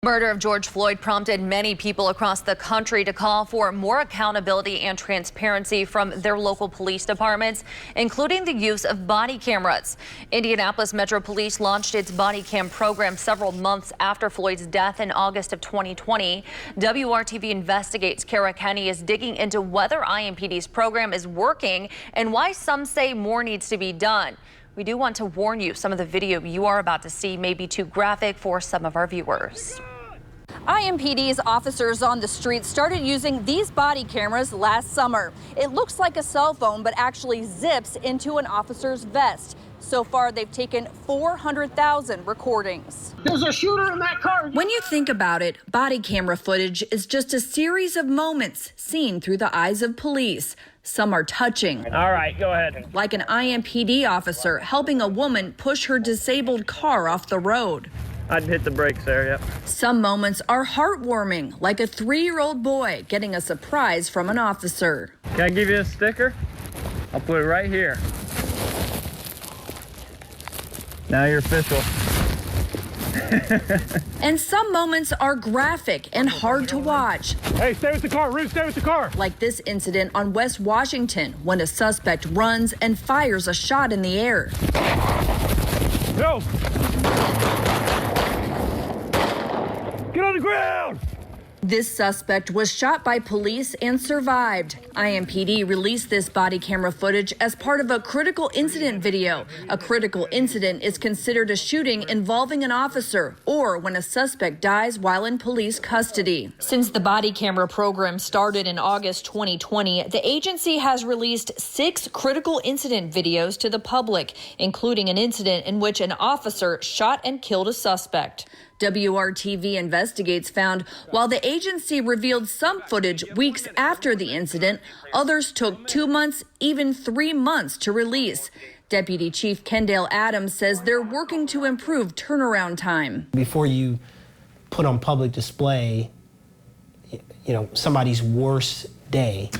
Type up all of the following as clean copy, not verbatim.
Murder of George Floyd prompted many people across the country to call for more accountability and transparency from their local police departments, including the use of body cameras. Indianapolis Metro Police launched its body cam program several months after Floyd's death in August of 2020. WRTV Investigates Kara Kenny is digging into whether IMPD's program is working and why some say more needs to be done. We do want to warn you, some of the video you are about to see may be too graphic for some of our viewers. IMPD's officers on the street started using these body cameras last summer. It looks like a cell phone, but actually zips into an officer's vest. So far, they've taken 400,000 recordings. There's a shooter in that car. When you think about it, body camera footage is just a series of moments seen through the eyes of police. Some are touching. All right, go ahead. Like an IMPD officer helping a woman push her disabled car off the road. I'd hit the brakes there, yep. Some moments are heartwarming, like a 3-year-old boy getting a surprise from an officer. Can I give you a sticker? I'll put it right here. Now you're official. And some moments are graphic and hard to watch. Hey, stay with the car, Ruth, stay with the car. Like this incident on West Washington when a suspect runs and fires a shot in the air. Go! Get on the ground! This suspect was shot by police and survived. IMPD released this body camera footage as part of a critical incident video. A critical incident is considered a shooting involving an officer or when a suspect dies while in police custody. Since the body camera program started in August 2020, the agency has released 6 critical incident videos to the public, including an incident in which an officer shot and killed a suspect. WRTV Investigates found while the agency revealed some footage weeks after the incident, others took 2 months, even 3 months to release. Deputy Chief Kendall Adams says they're working to improve turnaround time. Before you put on public display, somebody's worst day,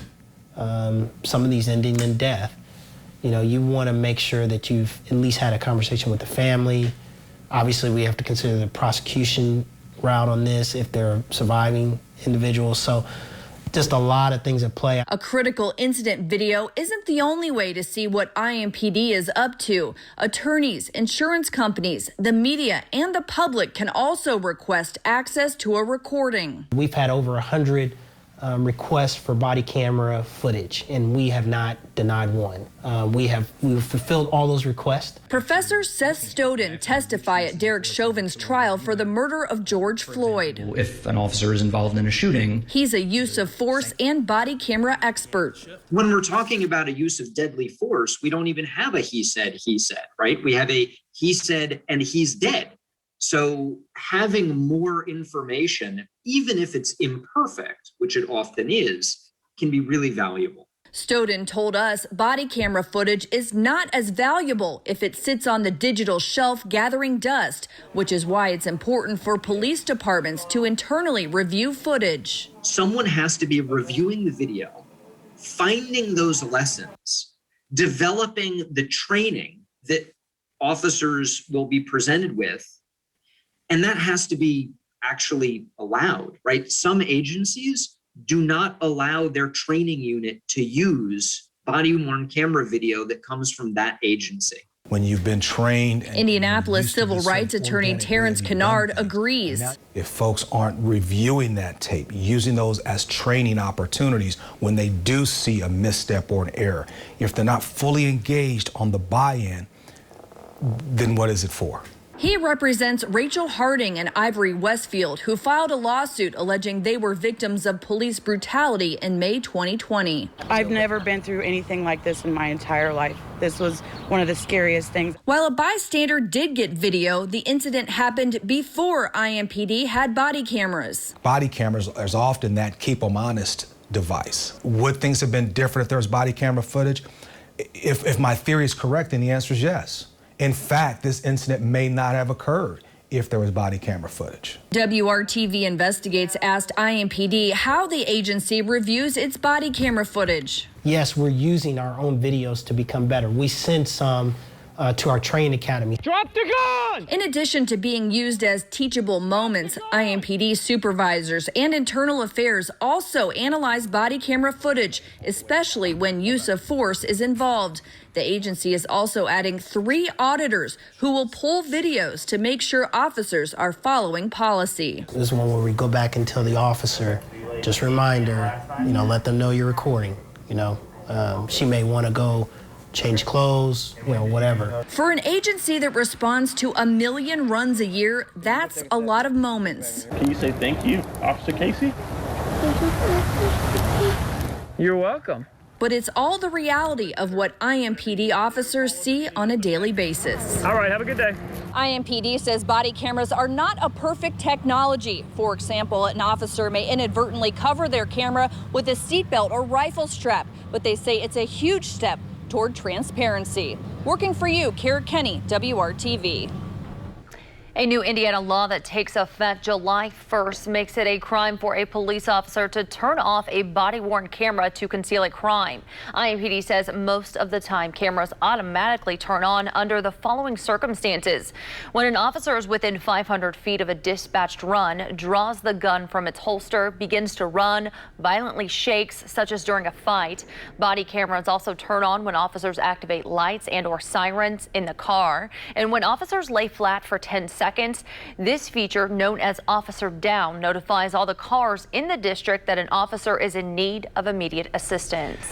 some of these ending in death, you want to make sure that you've at least had a conversation with the family. Obviously, we have to consider the prosecution route on this if they're surviving individuals. So just a lot of things at play. A critical incident video isn't the only way to see what IMPD is up to. Attorneys, insurance companies, the media, and the public can also request access to a recording. We've had over 100 requests for body camera footage, and we have not denied one. We've fulfilled all those requests. Professor Seth Stodden testified at Derek Chauvin's trial for the murder of George Floyd. If an officer is involved in a shooting, he's a use of force and body camera expert. When we're talking about a use of deadly force, we don't even have a he said, right? We have a he said and he's dead. So having more information, even if it's imperfect, which it often is, can be really valuable. Stodden told us body camera footage is not as valuable if it sits on the digital shelf gathering dust, which is why it's important for police departments to internally review footage. Someone has to be reviewing the video, finding those lessons, developing the training that officers will be presented with. And that has to be actually allowed, right? Some agencies do not allow their training unit to use body-worn camera video that comes from that agency. When you've been trained. Indianapolis civil rights attorney Terrence Kennard agrees. If folks aren't reviewing that tape, using those as training opportunities when they do see a misstep or an error, if they're not fully engaged on the buy-in, then what is it for? He represents Rachel Harding and Ivory Westfield, who filed a lawsuit alleging they were victims of police brutality in May 2020. I've never been through anything like this in my entire life. This was one of the scariest things. While a bystander did get video, the incident happened before IMPD had body cameras. Body cameras is often that keep them honest device. Would things have been different if there was body camera footage? If my theory is correct, then the answer is yes. In fact, this incident may not have occurred if there was body camera footage. WRTV Investigates asked IMPD how the agency reviews its body camera footage. Yes, we're using our own videos to become better. We send some to our training academy. Drop the gun! In addition to being used as teachable moments, IMPD supervisors and internal affairs also analyze body camera footage, especially when use of force is involved. The agency is also adding 3 auditors who will pull videos to make sure officers are following policy. This is one where we go back and tell the officer, just reminder, let them know you're recording. She may want to go change clothes, whatever. For an agency that responds to 1 million runs a year, that's a lot of moments. Can you say thank you, Officer Casey? You're welcome. But it's all the reality of what IMPD officers see on a daily basis. All right, have a good day. IMPD says body cameras are not a perfect technology. For example, an officer may inadvertently cover their camera with a seatbelt or rifle strap, but they say it's a huge step toward transparency. Working for you, Kara Kenny, WRTV. A new Indiana law that takes effect July 1st makes it a crime for a police officer to turn off a body-worn camera to conceal a crime. IMPD says most of the time cameras automatically turn on under the following circumstances. When an officer is within 500 feet of a dispatched run, draws the gun from its holster, begins to run, violently shakes, such as during a fight. Body cameras also turn on when officers activate lights and or sirens in the car. And when officers lay flat for 10 seconds, this feature, known as Officer Down, notifies all the cars in the district that an officer is in need of immediate assistance.